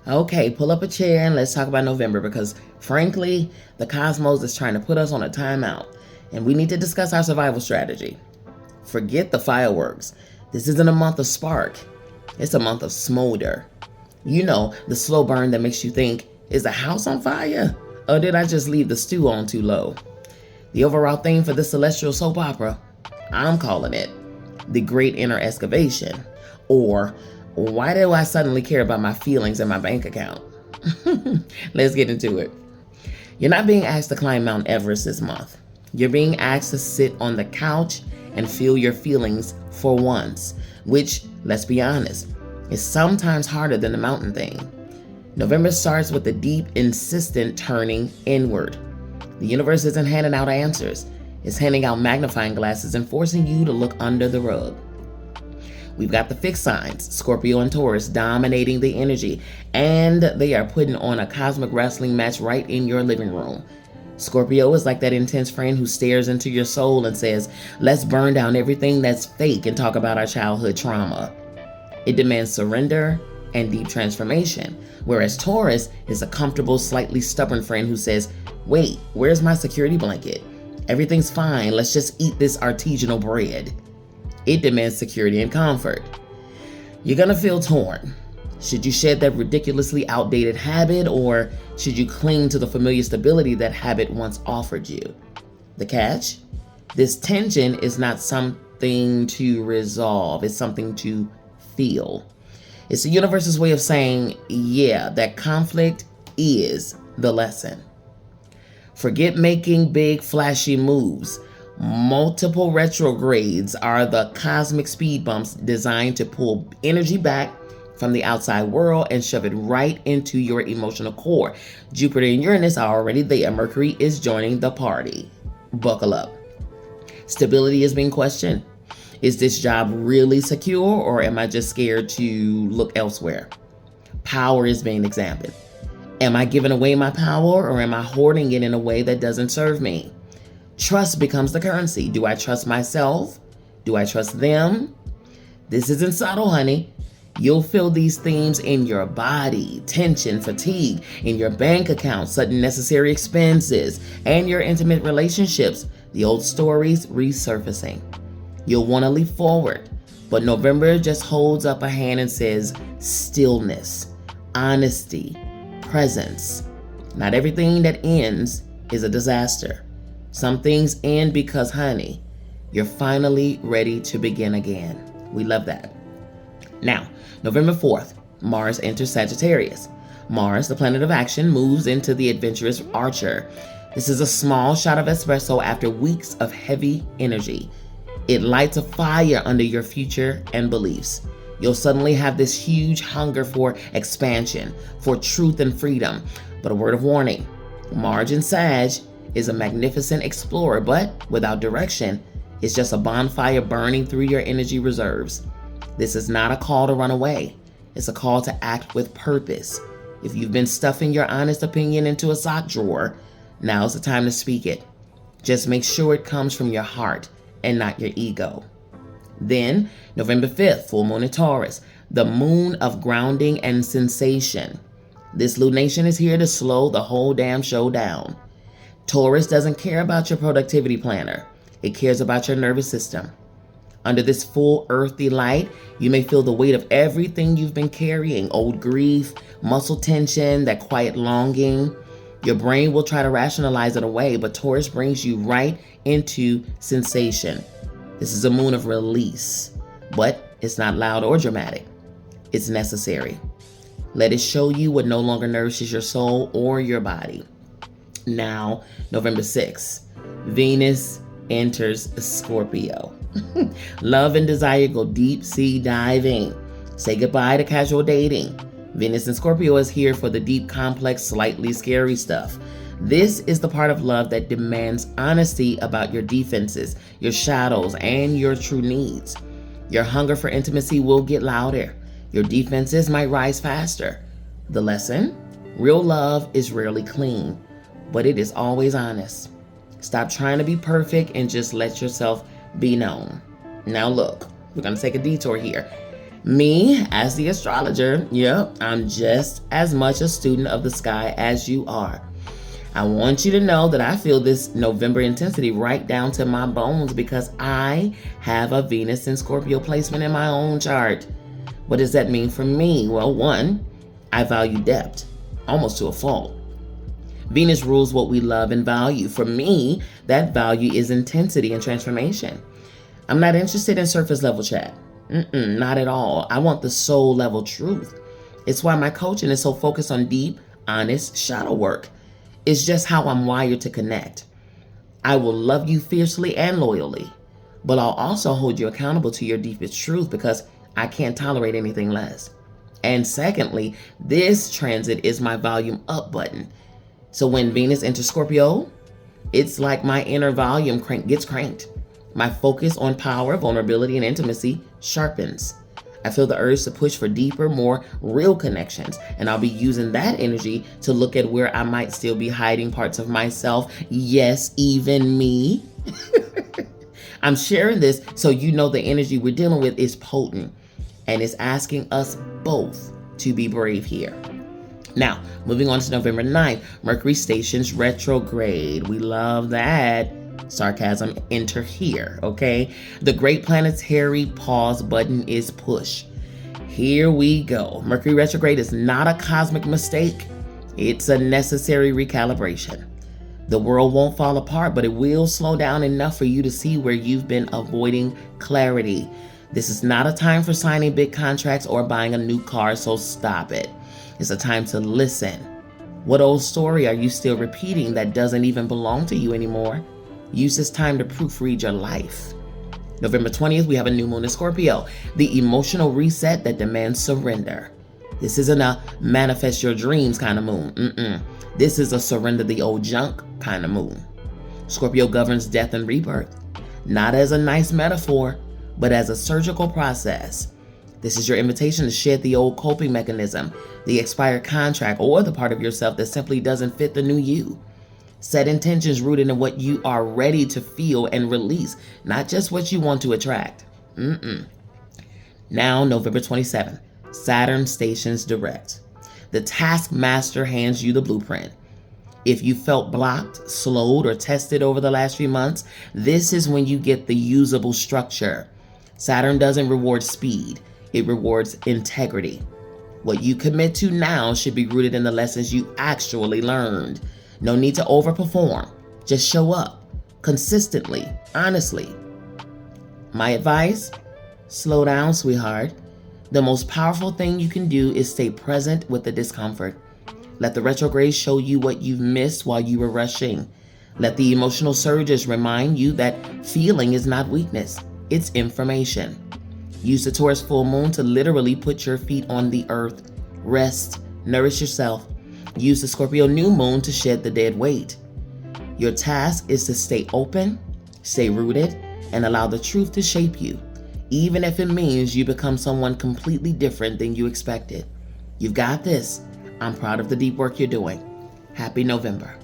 Okay, pull up a chair and let's talk about November because, frankly, the cosmos is trying to put us on a timeout and we need to discuss our survival strategy. Forget the fireworks. This isn't a month of spark, it's a month of smolder. You know, the slow burn that makes you think, is the house on fire? Or did I just leave the stew on too low? The overall theme for this celestial soap opera, I'm calling it the Great Inner Excavation, or why do I suddenly care about my feelings and my bank account? Let's get into it. You're not being asked to climb Mount Everest this month. You're being asked to sit on the couch and feel your feelings for once, which, let's be honest, is sometimes harder than the mountain thing. November starts with the deep, insistent turning inward. The universe isn't handing out answers. It's handing out magnifying glasses and forcing you to look under the rug. We've got the fixed signs, Scorpio and Taurus, dominating the energy, and they are putting on a cosmic wrestling match right in your living room. Scorpio is like that intense friend who stares into your soul and says, let's burn down everything that's fake and talk about our childhood trauma. It demands surrender and deep transformation, whereas Taurus is a comfortable, slightly stubborn friend who says, wait, where's my security blanket? Everything's fine, let's just eat this artisanal bread. It demands security and comfort. You're gonna feel torn. Should you shed that ridiculously outdated habit, or should you cling to the familiar stability that habit once offered you? The catch? This tension is not something to resolve, it's something to feel. It's the universe's way of saying, yeah, that conflict is the lesson. Forget making big, flashy moves. Multiple retrogrades are the cosmic speed bumps designed to pull energy back from the outside world and shove it right into your emotional core. Jupiter and Uranus are already there. Mercury is joining the party. Buckle up. Stability is being questioned. Is this job really secure, or am I just scared to look elsewhere? Power is being examined. Am I giving away my power, or am I hoarding it in a way that doesn't serve me? Trust becomes the currency. Do I trust myself? Do I trust them? This isn't subtle, honey. You'll feel these themes in your body, tension, fatigue, in your bank account, sudden necessary expenses, and your intimate relationships, the old stories resurfacing. You'll want to leap forward, but November just holds up a hand and says stillness, honesty, presence. Not everything that ends is a disaster. Some things end because, honey, you're finally ready to begin again. We love that. Now, November 4th, Mars enters Sagittarius. Mars, the planet of action, moves into the adventurous archer. This is a small shot of espresso after weeks of heavy energy. It lights a fire under your future and beliefs. You'll suddenly have this huge hunger for expansion, for truth and freedom. But a word of warning, Mars in Sag is a magnificent explorer, but without direction, it's just a bonfire burning through your energy reserves. This is not a call to run away. It's a call to act with purpose. If you've been stuffing your honest opinion into a sock drawer, now's the time to speak it. Just make sure it comes from your heart and not your ego. Then, November 5th, full moon in Taurus, the moon of grounding and sensation. This lunation is here to slow the whole damn show down. Taurus doesn't care about your productivity planner. It cares about your nervous system. Under this full earthy light, you may feel the weight of everything you've been carrying, old grief, muscle tension, that quiet longing. Your brain will try to rationalize it away, but Taurus brings you right into sensation. This is a moon of release, but it's not loud or dramatic. It's necessary. Let it show you what no longer nourishes your soul or your body. Now, November 6th, Venus enters Scorpio. Love and desire go deep sea diving. Say goodbye to casual dating. Venus in Scorpio is here for the deep, complex, slightly scary stuff. This is the part of love that demands honesty about your defenses, your shadows, and your true needs. Your hunger for intimacy will get louder. Your defenses might rise faster. The lesson? Real love is rarely clean, but it is always honest. Stop trying to be perfect and just let yourself be known. Now look, we're going to take a detour here. Me, as the astrologer, yep, I'm just as much a student of the sky as you are. I want you to know that I feel this November intensity right down to my bones because I have a Venus in Scorpio placement in my own chart. What does that mean for me? Well, one, I value depth, almost to a fault. Venus rules what we love and value. For me, that value is intensity and transformation. I'm not interested in surface level chat. Not at all. I want the soul level truth. It's why my coaching is so focused on deep, honest shadow work. It's just how I'm wired to connect. I will love you fiercely and loyally, but I'll also hold you accountable to your deepest truth because I can't tolerate anything less. And secondly, this transit is my volume up button. So when Venus enters Scorpio, it's like my inner volume gets cranked. My focus on power, vulnerability, and intimacy sharpens. I feel the urge to push for deeper, more real connections, and I'll be using that energy to look at where I might still be hiding parts of myself. Yes, even me. I'm sharing this so you know the energy we're dealing with is potent, and it's asking us both to be brave here. Now, moving on to November 9th, Mercury stations retrograde. We love that. Sarcasm, enter here, okay? The great planetary pause button is push. Here we go. Mercury retrograde is not a cosmic mistake. It's a necessary recalibration. The world won't fall apart, but it will slow down enough for you to see where you've been avoiding clarity. This is not a time for signing big contracts or buying a new car, so stop it. It's a time to listen. What old story are you still repeating that doesn't even belong to you anymore? Use this time to proofread your life. November 20th, we have a new moon in Scorpio, the emotional reset that demands surrender. This isn't a manifest your dreams kind of moon. This is a surrender the old junk kind of moon. Scorpio governs death and rebirth, not as a nice metaphor, but as a surgical process. This is your invitation to shed the old coping mechanism, the expired contract, or the part of yourself that simply doesn't fit the new you. Set intentions rooted in what you are ready to feel and release, not just what you want to attract. Now, November 27th, Saturn stations direct. The taskmaster hands you the blueprint. If you felt blocked, slowed, or tested over the last few months, this is when you get the usable structure. Saturn doesn't reward speed. It rewards integrity. What you commit to now should be rooted in the lessons you actually learned. No need to overperform. Just show up consistently, honestly. My advice, slow down, sweetheart. The most powerful thing you can do is stay present with the discomfort. Let the retrograde show you what you've missed while you were rushing. Let the emotional surges remind you that feeling is not weakness, it's information. Use the Taurus full moon to literally put your feet on the earth. Rest, nourish yourself. Use the Scorpio new moon to shed the dead weight. Your task is to stay open, stay rooted, and allow the truth to shape you, even if it means you become someone completely different than you expected. You've got this. I'm proud of the deep work you're doing. Happy November.